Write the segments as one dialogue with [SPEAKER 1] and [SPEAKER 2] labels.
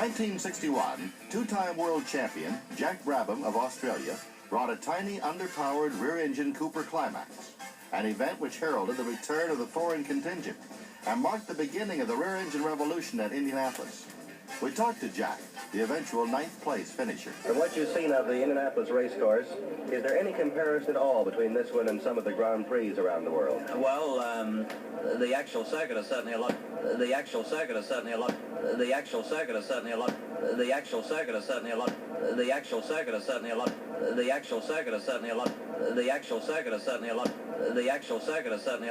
[SPEAKER 1] 1961, two-time world champion Jack Brabham of Australia brought a tiny, underpowered rear-engine Cooper Climax, an event which heralded the return of the foreign contingent and marked the beginning of the rear-engine revolution at Indianapolis. We talked to Jack, the eventual 9th place finisher.
[SPEAKER 2] From what you've seen of the Indianapolis race course, is there any comparison at all between this one and some of the Grand Prix around the world?
[SPEAKER 3] Well, the actual circuit is certainly a lot. The actual circuit is certainly a lot. The actual circuit is certainly a lot. The actual circuit is certainly a lot. The actual circuit is certainly a lot. The actual circuit is certainly a lot. The actual circuit is certainly a lot. The actual circuit is certainly a lot.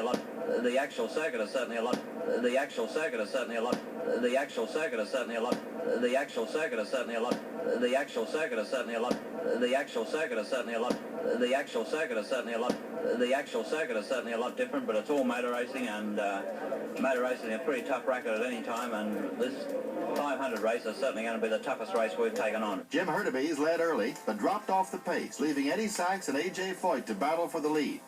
[SPEAKER 3] The actual circuit is certainly a lot. The actual circuit is certainly a lot. The actual circuit is certainly a lot. The actual circuit is certainly a lot. The actual circuit is certainly a lot. The actual circuit is certainly a lot. The actual circuit is certainly a lot. The actual circuit is certainly a lot different, but it's all motor racing, and motor racing is a pretty tough record at any time, and this 500 race is certainly going to be the toughest race we've taken on.
[SPEAKER 1] Jim Hurtubise led early, but dropped off the pace, leaving Eddie Sachs and A.J. Foyt to battle for the lead.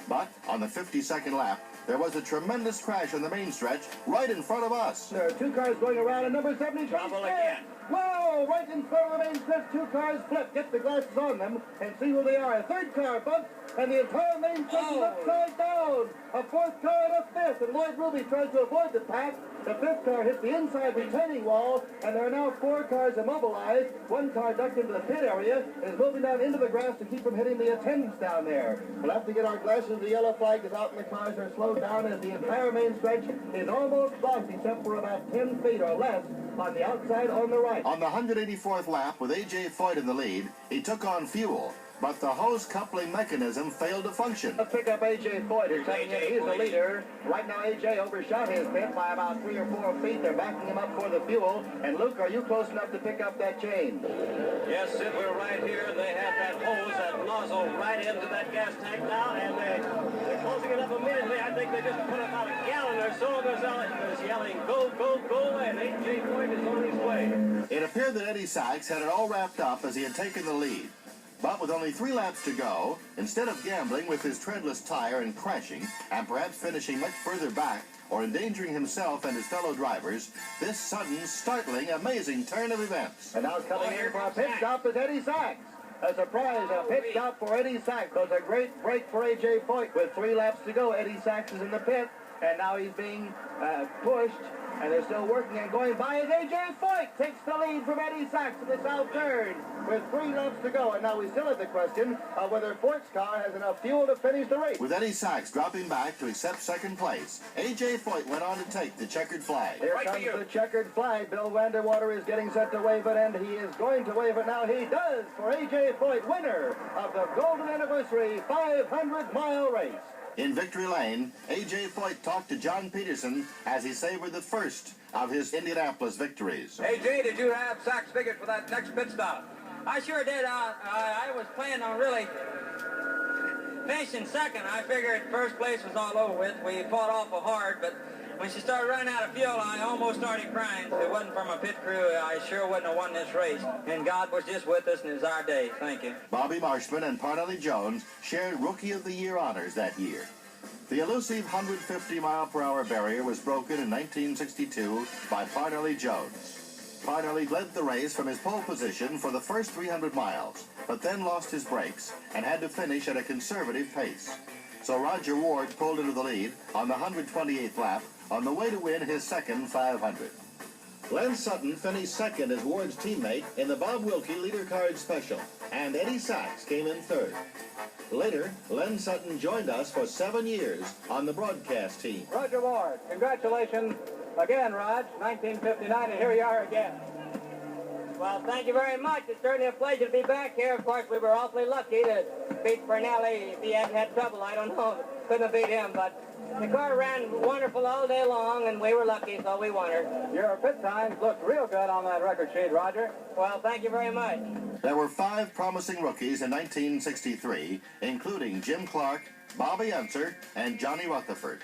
[SPEAKER 1] But on the 52nd lap, there was a tremendous crash on the main stretch right in front of us.
[SPEAKER 4] There are two cars going around, and number 73.
[SPEAKER 3] Trouble again.
[SPEAKER 4] Whoa! Right in front of the main stretch, two cars flip. Get the glasses on them and see who they are. A third car bumps, and the entire main stretch is upside down. A fourth car and a fifth, and Lloyd Ruby tries to avoid the pack. The fifth car hits the inside retaining wall, and there are now four cars immobilized. One car ducked into the pit area and is moving down into the grass to keep from hitting the attendants down there. We'll have to get our glasses. The yellow flag is out, and the cars are slowed down as the entire main stretch is almost blocked, except for about 10 feet or less on the outside on the right.
[SPEAKER 1] On the 184th lap, with A.J. Foyt in the lead, he took on fuel, but the hose coupling mechanism failed to function.
[SPEAKER 4] Let's pick up A.J. Foyt. He's the leader. Right now, A.J. overshot his pit by about 3 or 4 feet. They're backing him up for the fuel. And Luke, are you close enough to pick up that chain?
[SPEAKER 5] Yes, Sid, we're right here. They have that hose, that nozzle right into that gas tank now, and they're closing it up immediately. I think they just put about a gallon or so. There's yelling, go, go, go, and A.J. Foyt is on his way.
[SPEAKER 1] It appeared that Eddie Sachs had it all wrapped up as he had taken the lead. But with only 3 laps to go, instead of gambling with his treadless tire and crashing, and perhaps finishing much further back or endangering himself and his fellow drivers, this sudden, startling, amazing turn of events.
[SPEAKER 4] And now coming in for a pit stop is Eddie Sachs. A surprise, a pit stop for Eddie Sachs. It was a great break for A.J. Foyt. With 3 laps to go, Eddie Sachs is in the pit, and now he's being pushed. And they're still working and going by as A.J. Foyt takes the lead from Eddie Sachs in the south turn with 3 laps to go. And now we still have the question of whether Foyt's car has enough fuel to finish the race.
[SPEAKER 1] With Eddie Sachs dropping back to accept second place, A.J. Foyt went on to take the checkered flag.
[SPEAKER 4] Here comes the checkered flag. Bill Vanderwater is getting set to wave it, and he is going to wave it now. He does for A.J. Foyt, winner of the Golden Anniversary 500-mile race.
[SPEAKER 1] In Victory Lane, A.J. Foyt talked to John Peterson as he savored the first of his Indianapolis victories.
[SPEAKER 6] A.J., did you have Sachs figured for that next pit stop?
[SPEAKER 7] I sure did. I was planning on really finishing second. I figured first place was all over with. We fought awful hard, but when she started running out of fuel, I almost started crying. If it wasn't for my pit crew, I sure wouldn't have won this race. And God was just with us, and it's our day. Thank you.
[SPEAKER 1] Bobby Marshman and Parnelli Jones shared Rookie of the Year honors that year. The elusive 150-mile-per-hour barrier was broken in 1962 by Parnelli Jones. Parnelli led the race from his pole position for the first 300 miles, but then lost his brakes and had to finish at a conservative pace. So Roger Ward pulled into the lead on the 128th lap on the way to win his second 500. Len Sutton finished second as Ward's teammate in the Bob Wilkie Leader Card Special, and Eddie Sachs came in third. Later, Len Sutton joined us for 7 years on the broadcast team.
[SPEAKER 5] Roger Ward, congratulations again, Rod, 1959, and here you are again.
[SPEAKER 7] Well, thank you very much. It's certainly a pleasure to be back here. Of course, we were awfully lucky to beat Parnelli. If he hadn't had trouble, I don't know. Couldn't have beat him, but the car ran wonderful all day long, and we were lucky, so we won her.
[SPEAKER 5] Your pit times looked real good on that record sheet, Roger.
[SPEAKER 7] Well, thank you very much.
[SPEAKER 1] There were 5 promising rookies in 1963, including Jim Clark, Bobby Unser, and Johnny Rutherford.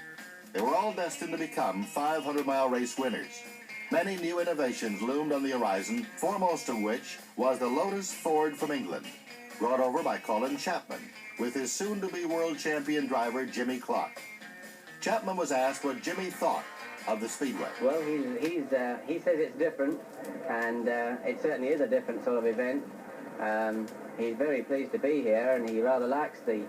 [SPEAKER 1] They were all destined to become 500-mile race winners. Many new innovations loomed on the horizon, foremost of which was the Lotus Ford from England, brought over by Colin Chapman, with his soon-to-be world champion driver Jimmy Clark. Chapman was asked what Jimmy thought of the Speedway.
[SPEAKER 8] Well, he says it's different, and it certainly is a different sort of event. He's very pleased to be here, and he rather likes the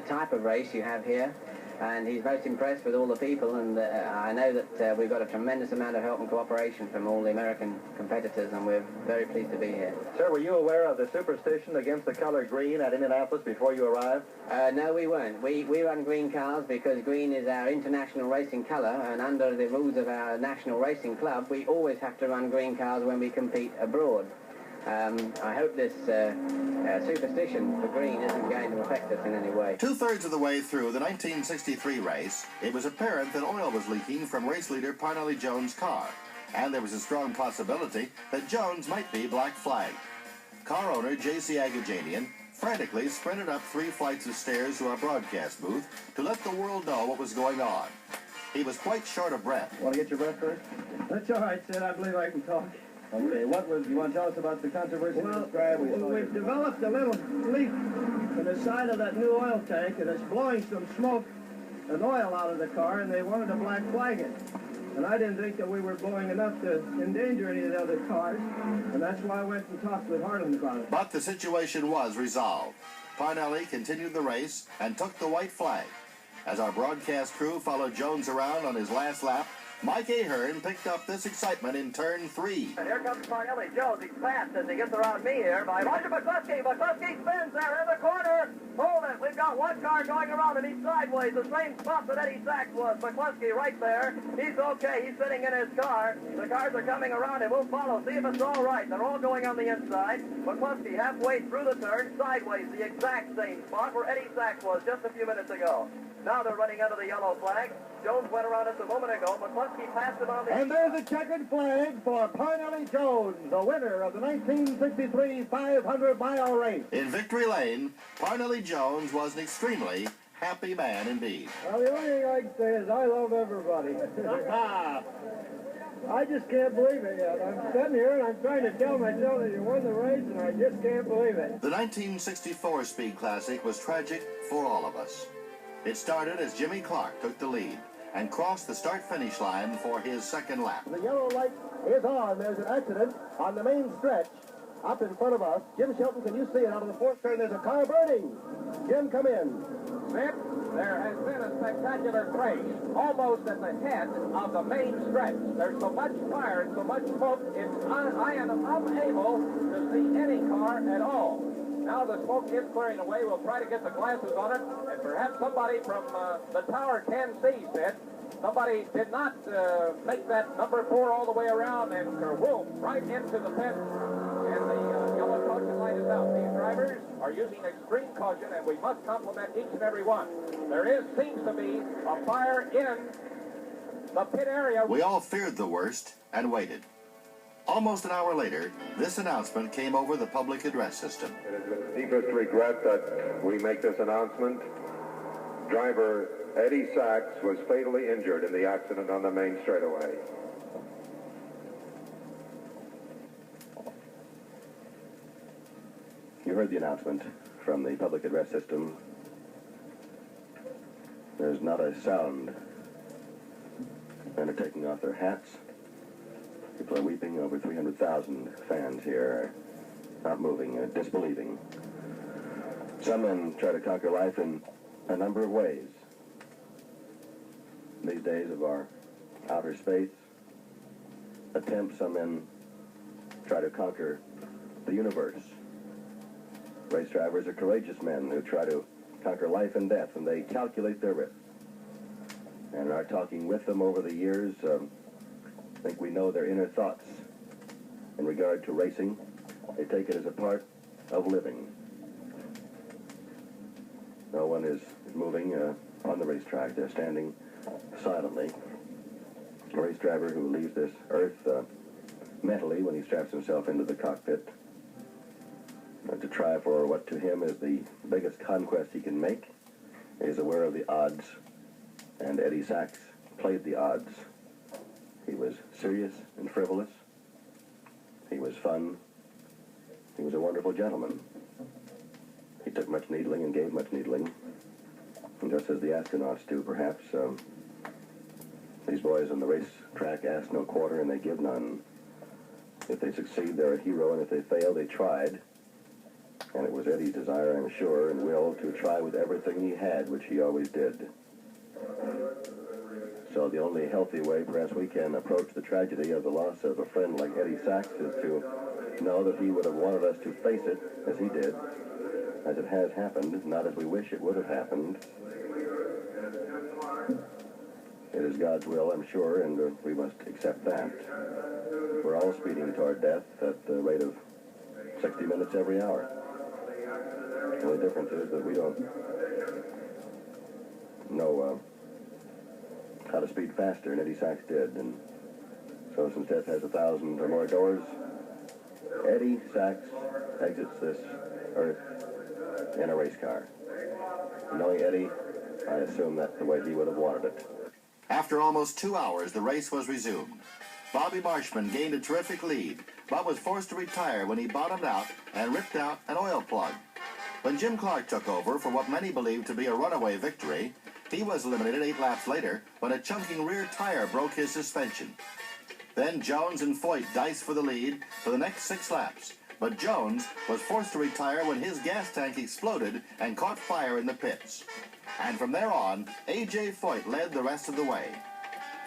[SPEAKER 8] type of race you have here. And he's most impressed with all the people, and I know that we've got a tremendous amount of help and cooperation from all the American competitors, and we're very pleased to be here.
[SPEAKER 2] Sir, were you aware of the superstition against the color green at Indianapolis before you arrived?
[SPEAKER 8] No, we weren't. We run green cars because green is our international racing color, and under the rules of our national racing club, we always have to run green cars when we compete abroad. I hope this superstition for green isn't going to affect us in any way.
[SPEAKER 1] Two-thirds of the way through the 1963 race, it was apparent that oil was leaking from race leader Parnelli Jones' car, and there was a strong possibility that Jones might be black flagged. Car owner J.C. Agajanian frantically sprinted up 3 flights of stairs to our broadcast booth to let the world know what was going on. He was quite short of breath.
[SPEAKER 4] Want to get your breath first? That's all right, Sid. I believe I can talk. Okay, you want to tell us about the controversy? Well, we've developed a little leak in the side of that new oil tank, and it's blowing some smoke and oil out of the car, and they wanted to black flag it. And I didn't think that we were blowing enough to endanger any of the other cars, and that's why I went and talked with Harlan about it.
[SPEAKER 1] But the situation was resolved. Parnelli continued the race and took the white flag. As our broadcast crew followed Jones around on his last lap, Mike Ahern picked up this excitement in turn 3.
[SPEAKER 2] And here comes Parnelli Jones. He's fast as he gets around me here by Roger McCluskey. McCluskey spins there in the corner. Hold it. We've got one car going around and he's sideways. The same spot that Eddie Sachs was. McCluskey right there. He's okay. He's sitting in his car. The cars are coming around and we'll follow. See if it's all right. They're all going on the inside. McCluskey halfway through the turn, sideways, the exact same spot where Eddie Sachs was just a few minutes ago. Now they're running under the yellow flag. Jones went around us a moment ago. McCluskey passed him on the...
[SPEAKER 4] And there's a checkered flag for Parnelli Jones, the winner of the 1963 500-mile race.
[SPEAKER 1] In Victory Lane, Parnelli Jones was an extremely happy man indeed.
[SPEAKER 4] Well, the only thing I can say is I love everybody. I just can't believe it yet. I'm sitting here and I'm trying to tell myself that you won the race, and I just can't believe it.
[SPEAKER 1] The 1964 Speed Classic was tragic for all of us. It started as Jimmy Clark took the lead and crossed the start-finish line for his second lap.
[SPEAKER 4] The yellow light is on. There's an accident on the main stretch up in front of us. Jim Shelton, can you see it? Out of the fourth turn, there's a car burning. Jim, come in.
[SPEAKER 6] Smith, there has been a spectacular crash almost at the head of the main stretch. There's so much fire and so much smoke, I am unable to see any car at all. Now the smoke is clearing away. We'll try to get the glasses on it, and perhaps somebody from the tower can see, Sid. Somebody did not make that number 4 all the way around and whoop right into the pit, and the yellow caution light is out. These drivers are using extreme caution, and we must compliment each and every one. Seems to be a fire in the pit area.
[SPEAKER 1] We all feared the worst and waited. Almost an hour later, this announcement came over the public address system.
[SPEAKER 9] It is with deepest regret that we make this announcement. Driver Eddie Sachs was fatally injured in the accident on the main straightaway.
[SPEAKER 2] You heard the announcement from the public address system. There's not a sound. Men are taking off their hats. People are weeping. Over 300,000 fans here are not moving, disbelieving. Some men try to conquer life in a number of ways. These days of our outer space, some men try to conquer the universe. Race drivers are courageous men who try to conquer life and death, and they calculate their risks. And in our talking with them over the years, I think we know their inner thoughts in regard to racing. They take it as a part of living. No one is moving on the racetrack. They're standing silently. A race driver who leaves this earth mentally when he straps himself into the cockpit to try for what to him is the biggest conquest he can make. He's aware of the odds, and Eddie Sachs played the odds. He was serious and frivolous. He was fun. He was a wonderful gentleman. He took much needling and gave much needling. And just as the astronauts do, perhaps, These boys on the racetrack ask no quarter and they give none. If they succeed, they're a hero, and if they fail, they tried. And it was Eddie's desire, I'm sure, and will, to try with everything he had, which he always did. So the only healthy way perhaps we can approach the tragedy of the loss of a friend like Eddie Sachs is to know that he would have wanted us to face it as he did, as it has happened, not as we wish it would have happened. It is God's will, I'm sure, and we must accept that. We're all speeding toward death at the rate of 60 minutes every hour. The only difference is that we don't know how to speed faster, and Eddie Sachs did. And so since death has 1,000 or more doors, Eddie Sachs exits this earth in a race car. Knowing Eddie, I assume that's the way he would have wanted it.
[SPEAKER 1] After almost 2 hours, the race was resumed. Bobby Marshman gained a terrific lead, but was forced to retire when he bottomed out and ripped out an oil plug. When Jim Clark took over for what many believed to be a runaway victory, he was eliminated 8 laps later when a chunking rear tire broke his suspension. Then Jones and Foyt diced for the lead for the next 6 laps, but Jones was forced to retire when his gas tank exploded and caught fire in the pits. And from there on, A.J. Foyt led the rest of the way.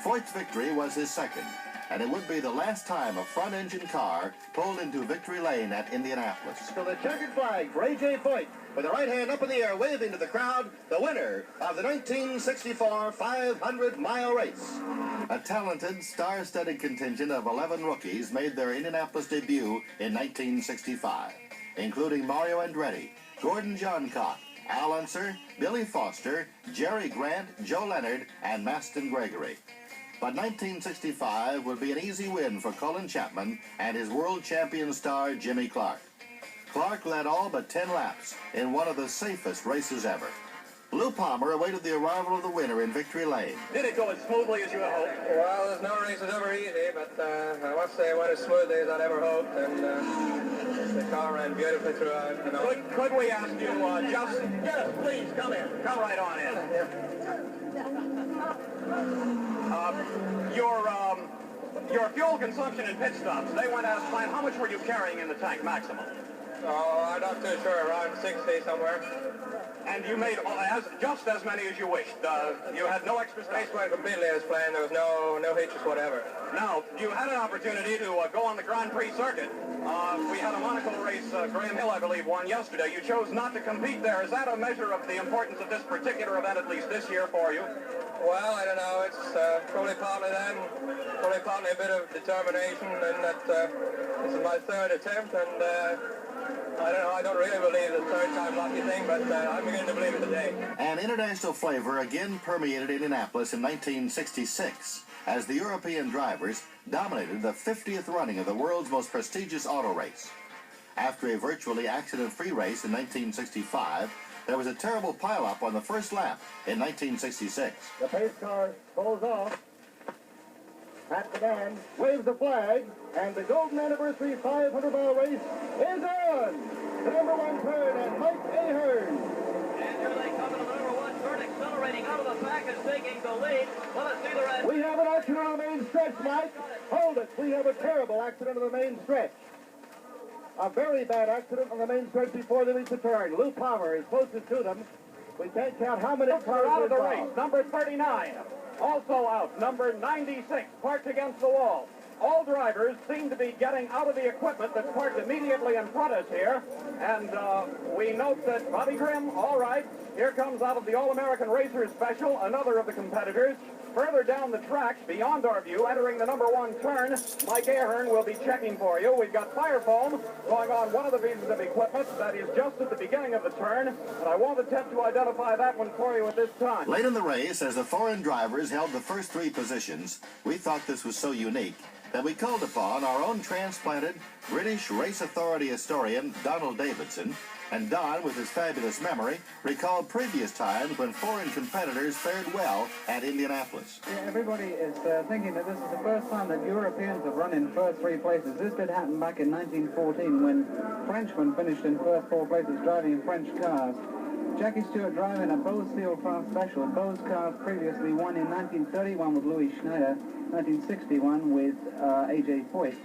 [SPEAKER 1] Foyt's victory was his second, and it would be the last time a front-engine car pulled into victory lane at Indianapolis.
[SPEAKER 4] So the checkered flag for A.J. Foyt, with the right hand up in the air, waving to the crowd, the winner of the 1964 500-mile race.
[SPEAKER 1] A talented, star-studded contingent of 11 rookies made their Indianapolis debut in 1965, including Mario Andretti, Gordon Johncock, Al Unser, Billy Foster, Jerry Grant, Joe Leonard, and Maston Gregory. But 1965 would be an easy win for Colin Chapman and his world champion star Jimmy Clark. Clark led all but 10 laps in one of the safest races ever. Lou Palmer awaited the arrival of the winner in victory lane.
[SPEAKER 5] Did it go as smoothly as you had hoped?
[SPEAKER 6] Well, there's no race that's ever easy, but I must say it went as smoothly as I'd ever hoped, and the car ran beautifully throughout. You know.
[SPEAKER 5] Could we ask you just... Yes, please, come in. Come right on in. Your fuel consumption and pit stops, they went as planned. How much were you carrying in the tank maximum?
[SPEAKER 6] Oh, I'm not too sure, around 60 somewhere.
[SPEAKER 5] And you made just as many as you wished. You had no extra space.
[SPEAKER 6] Race went completely as planned. There was no hitches whatever.
[SPEAKER 5] Now, you had an opportunity to go on the Grand Prix circuit. We had a monocle race, Graham Hill, I believe, won yesterday. You chose not to compete there. Is that a measure of the importance of this particular event, at least this year, for you?
[SPEAKER 6] Well, I don't know. It's probably partly that, probably partly a bit of determination, and that this is my third attempt, and I don't know. I don't really believe the third time lucky thing, but I'm beginning to believe it today.
[SPEAKER 1] An international flavor again permeated Indianapolis in 1966 as the European drivers dominated the 50th running of the world's most prestigious auto race. After a virtually accident-free race in 1965, there was a terrible pileup on the first lap in 1966.
[SPEAKER 4] The pace car pulls off. Pat Cadan waves the flag, and the Golden Anniversary 500-mile race is on. The number 1 turn, and Mike Ahern.
[SPEAKER 3] And here they come to the number 1 turn, accelerating out of the pack and taking the lead. Well, let's see the rest.
[SPEAKER 4] We have an accident on the main stretch, Mike. Hold it. We have a terrible accident on the main stretch. A very bad accident on the main stretch before they reach the turn. Lou Palmer is closest to them. We can't count how many cars
[SPEAKER 5] out of the
[SPEAKER 4] are
[SPEAKER 5] race. Number 39, also out. Number 96, parked against the wall. All drivers seem to be getting out of the equipment that's parked immediately in front of us here. And we note that Bobby Grimm, all right, here comes out of the All-American Racers Special, another of the competitors. Further down the track, beyond our view, entering the number 1 turn, Mike Ahern will be checking for you. We've got fire foam going on one of the pieces of equipment that is just at the beginning of the turn, and I won't attempt to identify that one for you at this time.
[SPEAKER 1] Late in the race, as the foreign drivers held the first 3 positions, we thought this was so unique that we called upon our own transplanted British race authority historian, Donald Davidson, and Don, with his fabulous memory, recalled previous times when foreign competitors fared well at Indianapolis.
[SPEAKER 10] Yeah, everybody is thinking that this is the first time that Europeans have run in first 3 places. This did happen back in 1914 when Frenchmen finished in first 4 places driving in French cars. Jackie Stewart driving a Bose Steel Fast Special. Bose cars previously won in 1931 with Louis Schneider, 1961 with A.J. Foyt.